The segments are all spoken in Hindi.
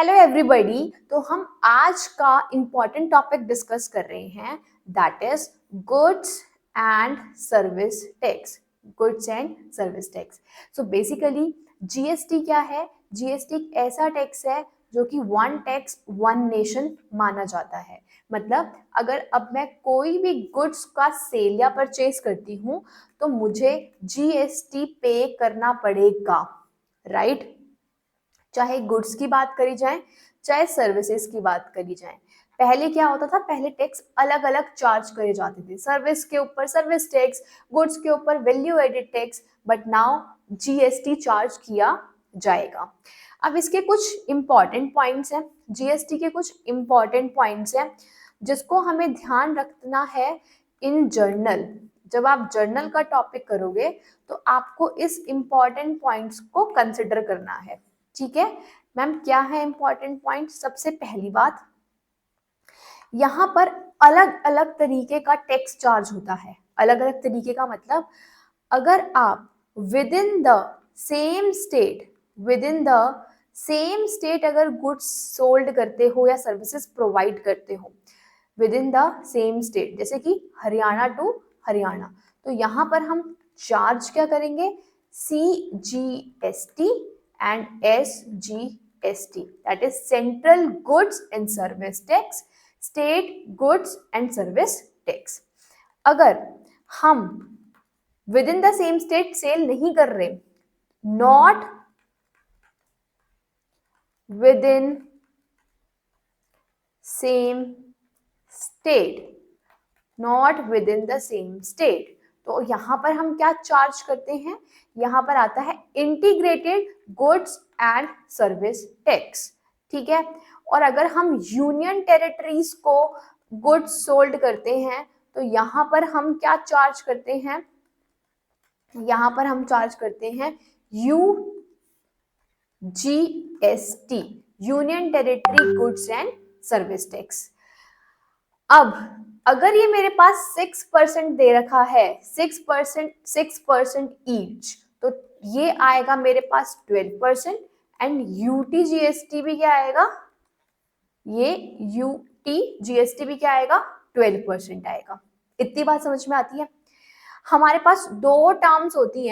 Hello everybody. तो हम आज का इम्पॉर्टेंट टॉपिक डिस्कस कर रहे हैं, that is goods and service tax. Goods and service tax. So basically GST क्या है? जीएसटी एक ऐसा टैक्स है जो कि वन टैक्स वन नेशन माना जाता है। मतलब अगर अब मैं कोई भी गुड्स का सेल या परचेज करती हूँ तो मुझे जीएसटी पे करना पड़ेगा, राइट? चाहे गुड्स की बात करी जाए चाहे सर्विसेज की बात करी जाए। पहले क्या होता था? पहले टैक्स अलग अलग चार्ज करे जाते थे। सर्विस के ऊपर सर्विस टैक्स, गुड्स के ऊपर value added tax, but now GST charge किया जाएगा। अब इसके कुछ इंपॉर्टेंट पॉइंट्स हैं, जीएसटी के कुछ इंपॉर्टेंट पॉइंट्स हैं जिसको हमें ध्यान रखना है इन जर्नल। जब आप जर्नल का टॉपिक करोगे तो आपको इस इंपॉर्टेंट पॉइंट्स को कंसिडर करना है। ठीक है मैम, क्या है इंपॉर्टेंट पॉइंट? सबसे पहली बात, यहाँ पर अलग अलग तरीके का टैक्स चार्ज होता है। अलग अलग तरीके का मतलब, अगर आप with in the same state अगर गुड्स सोल्ड करते हो या सर्विसेज प्रोवाइड करते हो with in the same state, जैसे कि हरियाणा टू हरियाणा, तो यहाँ पर हम चार्ज क्या करेंगे? CGST and SGST, that is Central Goods and Service Tax, State Goods and Service Tax। अगर हम within the same state sell नहीं कर रहे, not within same state, not within the same state, तो यहां पर हम क्या चार्ज करते हैं? यहां पर आता है integrated goods and service tax. ठीक है। और अगर हम यूनियन टेरिटरीज को गुड्स सोल्ड करते हैं तो यहां पर हम क्या चार्ज करते हैं? यहां पर हम चार्ज करते हैं UGST, union territory goods and service tax. अब अगर ये मेरे पास 6% दे रखा है, 6% ईच, तो ये आएगा मेरे पास 12%। एंड यूटीजीएसटी भी क्या आएगा? ये यूटीजीएसटी भी क्या आएगा? 12% आएगा। इतनी बात समझ में आती है? हमारे पास दो टर्म्स होती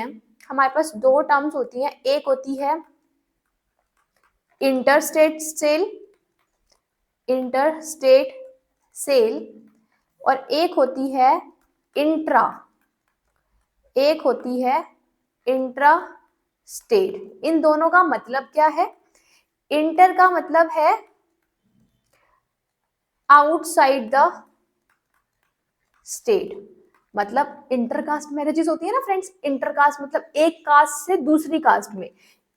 हैं, एक होती है इंटरस्टेट सेल और एक होती है इंट्रा स्टेट। इन दोनों का मतलब क्या है? इंटर का मतलब है आउटसाइड द स्टेट, मतलब इंटरकास्ट मैरिजेस होती है ना फ्रेंड्स। इंटरकास्ट मतलब एक कास्ट से दूसरी कास्ट में।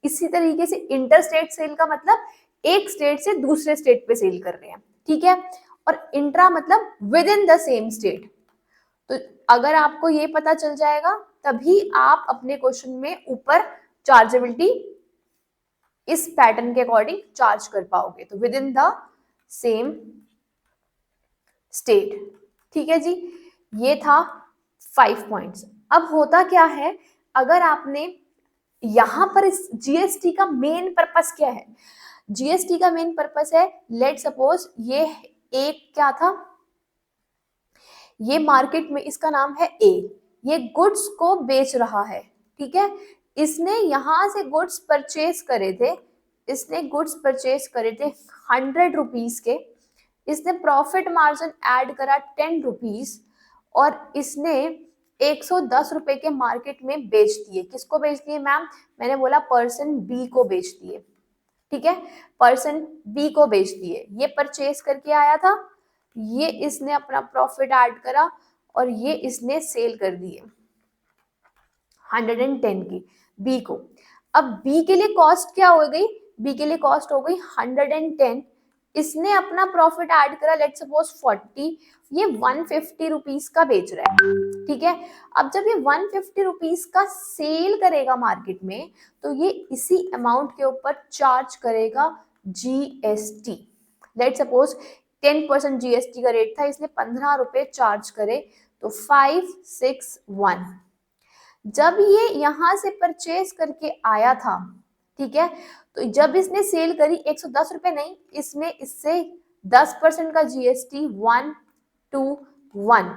इसी तरीके से इंटर स्टेट सेल का मतलब एक स्टेट से दूसरे स्टेट पे सेल कर रहे हैं। ठीक है। और इंट्रा मतलब with in the same state. तो अगर आपको ये पता चल जाएगा तभी आप अपने क्वेश्चन में ऊपर चार्जेबिलिटी इस पैटर्न के अकॉर्डिंग चार्ज कर पाओगे। तो with in the same state. ठीक है जी, ये था 5 पॉइंट्स। अब होता क्या है, अगर आपने यहां पर इस जीएसटी का मेन पर्पस क्या है? जीएसटी का मेन पर्पस है, लेट सपोज ये एक क्या था, ये मार्केट में इसका नाम है ए, ये गुड्स को बेच रहा है। ठीक है। इसने यहां से गुड्स परचेज करे थे, 100 रुपीज के। इसने प्रॉफिट मार्जिन ऐड करा 10 रुपीज और इसने 110 रुपए के मार्केट में बेच दिए। किसको बेच दिए मैम? मैंने बोला पर्सन बी को बेच दिए। ठीक है, पर्सन बी को बेच दिए। ये परचेज करके आया था, ये इसने अपना प्रॉफिट ऐड करा और ये इसने सेल कर दिए 110 की बी को। अब बी के लिए कॉस्ट क्या हो गई? बी के लिए कॉस्ट हो गई 110। इसने अपना प्रॉफिट ऐड करा लेट सपोज 40, ये 150 रुपीज का बेच रहा है। ठीक है। अब जब ये 150 रुपीज का सेल करेगा मार्केट में तो ये इसी अमाउंट के ऊपर चार्ज करेगा जीएसटी। लेट सपोज 10% जीएसटी का रेट था, इसने 15 रुपए चार्ज करे तो 561। जब ये यहां से परचेज करके आया था, ठीक है। तो जब इसने सेल करी 110 रुपए नहीं, इसने इससे 10% का जीएसटी 121,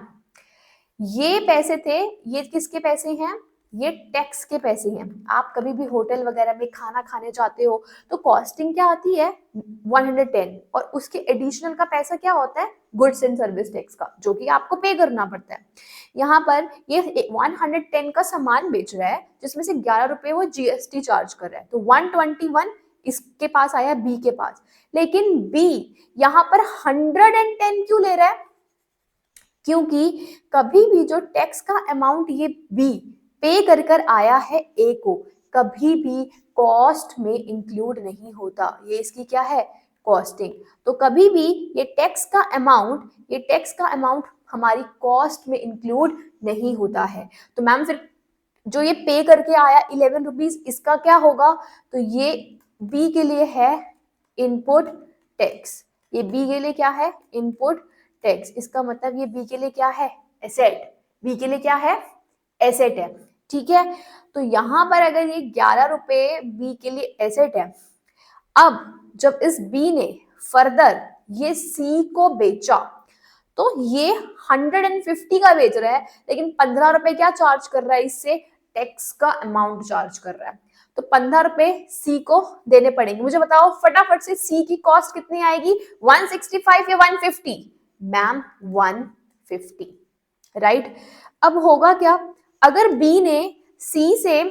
ये पैसे थे, ये किसके पैसे हैं, ये टैक्स के पैसे हैं। आप कभी भी होटल वगैरह में खाना खाने जाते हो तो कॉस्टिंग क्या आती है 110, और उसके एडिशनल का पैसा क्या होता है गुड्स एंड सर्विस टैक्स का, जो कि आपको पे करना पड़ता है। यहाँ पर ये 110 का सामान बेच रहा है जिसमें से 11 रुपए वो जीएसटी चार्ज कर रहा है, तो 121 इसके पास आया बी के पास। लेकिन बी यहाँ पर 110 क्यों ले रहा है, क्योंकि कभी भी जो टैक्स का अमाउंट ये बी पे कर कर आया है ए को, कभी भी कॉस्ट में इंक्लूड नहीं होता, ये इसकी क्या है कॉस्टिंग। तो कभी भी ये टैक्स का अमाउंट हमारी कॉस्ट में इंक्लूड नहीं होता है। तो मैम फिर जो ये पे करके आया 11 रुपीज, इसका क्या होगा, तो ये बी के लिए है इनपुट टैक्स, ये बी के लिए क्या है इनपुट टैक्स, इसका मतलब ये बी के लिए क्या है एसेट, बी के लिए क्या है एसेट है, ठीक है। तो यहां पर अगर ये 11 रुपए बी के लिए एसेट है, अब जब इस बी ने फर्दर ये सी को बेचा तो ये 150 का बेच रहा है, लेकिन 15 रुपए क्या चार्ज कर रहा है, इससे टैक्स का अमाउंट चार्ज कर रहा है। तो 15 रुपए सी को देने पड़ेंगे। मुझे बताओ फटाफट से सी की कॉस्ट कितनी आएगी, 165 या 150, मैम 150, राइट। अब होगा क्या, अगर बी ने सी से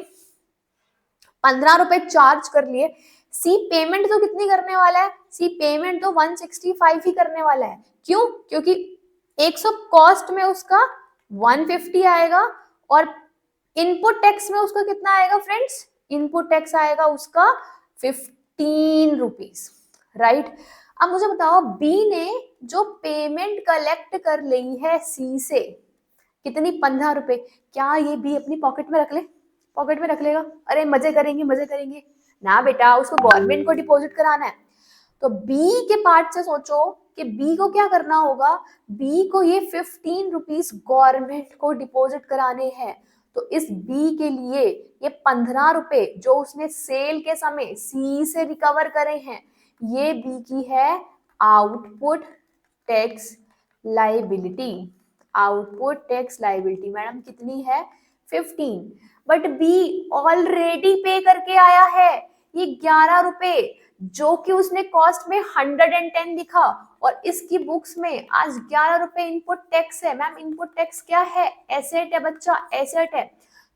15 रुपए चार्ज कर लिए, सी पेमेंट तो कितनी करने वाला है, सी पेमेंट तो 165 ही करने वाला है। क्यों, क्योंकि 100 कॉस्ट में उसका 150 आएगा और इनपुट टैक्स में उसका कितना आएगा फ्रेंड्स, इनपुट टैक्स आएगा उसका 15 रुपीज, राइट। अब मुझे बताओ बी ने जो पेमेंट कलेक्ट कर ली है सी से कितनी 15 रुपए, क्या ये बी अपनी पॉकेट में रख ले, पॉकेट में रख लेगा, अरे मजे करेंगे मजे करेंगे, ना बेटा उसको गवर्नमेंट को डिपॉजिट कराना है। तो बी के पार्ट से सोचो कि बी को क्या करना होगा, बी को ये 15 रुपीज गवर्नमेंट को डिपॉजिट कराने हैं। तो इस बी के लिए ये 15 रुपए जो उसने सेल के समय सी से रिकवर करे हैं, ये बी की है output tax liability, output tax liability madam कितनी है 15, बट बी ऑलरेडी पे करके आया है ये 11 रुपए, जो कि उसने कॉस्ट में 110 दिखा, और इसकी बुक्स में आज 11 रुपए इनपुट टैक्स है। मैम इनपुट टैक्स क्या है, एसेट है बच्चा, एसेट है।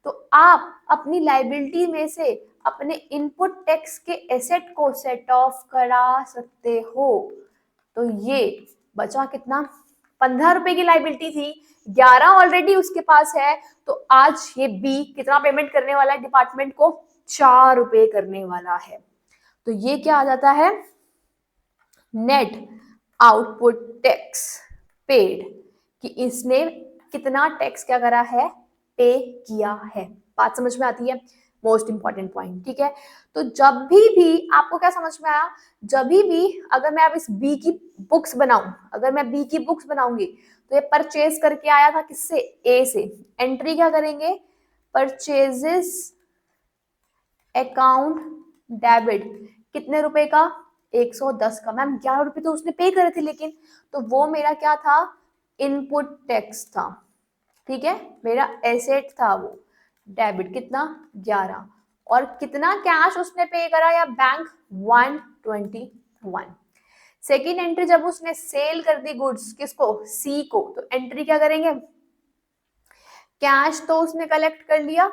तो आप अपनी लाइबिलिटी में से अपने इनपुट टैक्स के एसेट को सेट ऑफ करा सकते हो। तो ये बचा कितना, 15 रुपए की लाइबिलिटी थी, 11 ऑलरेडी उसके पास है, तो आज ये बी कितना पेमेंट करने वाला है डिपार्टमेंट को, 4 रुपए करने वाला है। तो ये क्या आ जाता है नेट आउटपुट टैक्स पेड, कि इसने कितना टैक्स क्या करा है पे किया है। बात समझ में आती है, मोस्ट इंपॉर्टेंट पॉइंट, ठीक है। तो जब भी आपको क्या समझ में आया, जब भी अगर मैं अब इस बी की बुक्स बनाऊं, अगर मैं बी की बुक्स बनाऊंगी तो ये परचेज करके आया था किससे, ए से, एंट्री क्या करेंगे परचेजेस अकाउंट डेबिट, कितने रुपए का 110 का। मैम 11 रुपए तो उसने पे करे थे, लेकिन तो वो मेरा क्या था इनपुट टैक्स था, ठीक है, मेरा एसेट था वो, डेबिट कितना 11, और कितना कैश उसने पे करा या बैंक 121। सेकेंड एंट्री जब उसने सेल कर दी गुड्स किसको, सी को, तो एंट्री क्या करेंगे, कैश तो उसने कलेक्ट कर लिया,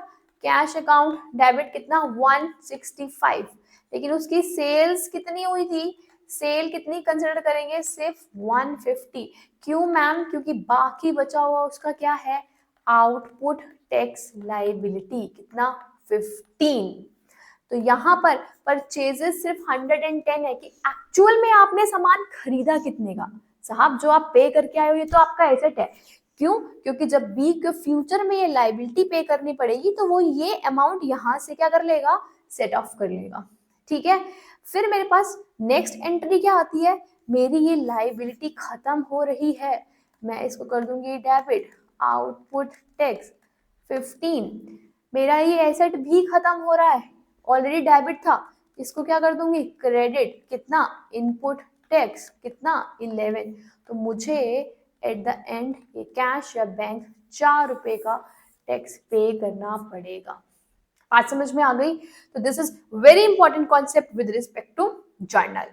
कैश अकाउंट डेबिट कितना 165, लेकिन उसकी सेल्स कितनी हुई थी, सेल कितनी कंसिडर करेंगे सिर्फ 150। क्यों मैम, क्योंकि बाकी बचा हुआ उसका क्या है आउटपुट टैक्स लाइबिलिटी, कितना 15। तो यहाँ पर परचेजेस सिर्फ 110 है कि एक्चुअल में आपने सामान खरीदा कितने का, साहब जो आप पे करके आए हो ये तो आपका एसेट है। क्यों, क्योंकि जब बी के फ्यूचर में ये लाइबिलिटी पे करनी पड़ेगी तो वो ये अमाउंट यहाँ से क्या कर लेगा सेट ऑफ कर लेगा, ठीक है। फिर मेरे पास नेक्स्ट एंट्री क्या आती है, मेरी ये लाइबिलिटी खत्म हो रही है, मैं इसको कर दूंगी डेबिट आउटपुट टैक्स 15, मेरा ये एसेट भी खत्म हो रहा है, ऑलरेडी डेबिट था, इसको क्या कर दूंगी, क्रेडिट, कितना, इनपुट टैक्स कितना 11, तो मुझे एट द एंड ये कैश या बैंक 4 रुपए का टैक्स पे करना पड़ेगा। बात समझ में आ गई? तो this is very important concept with respect to journal.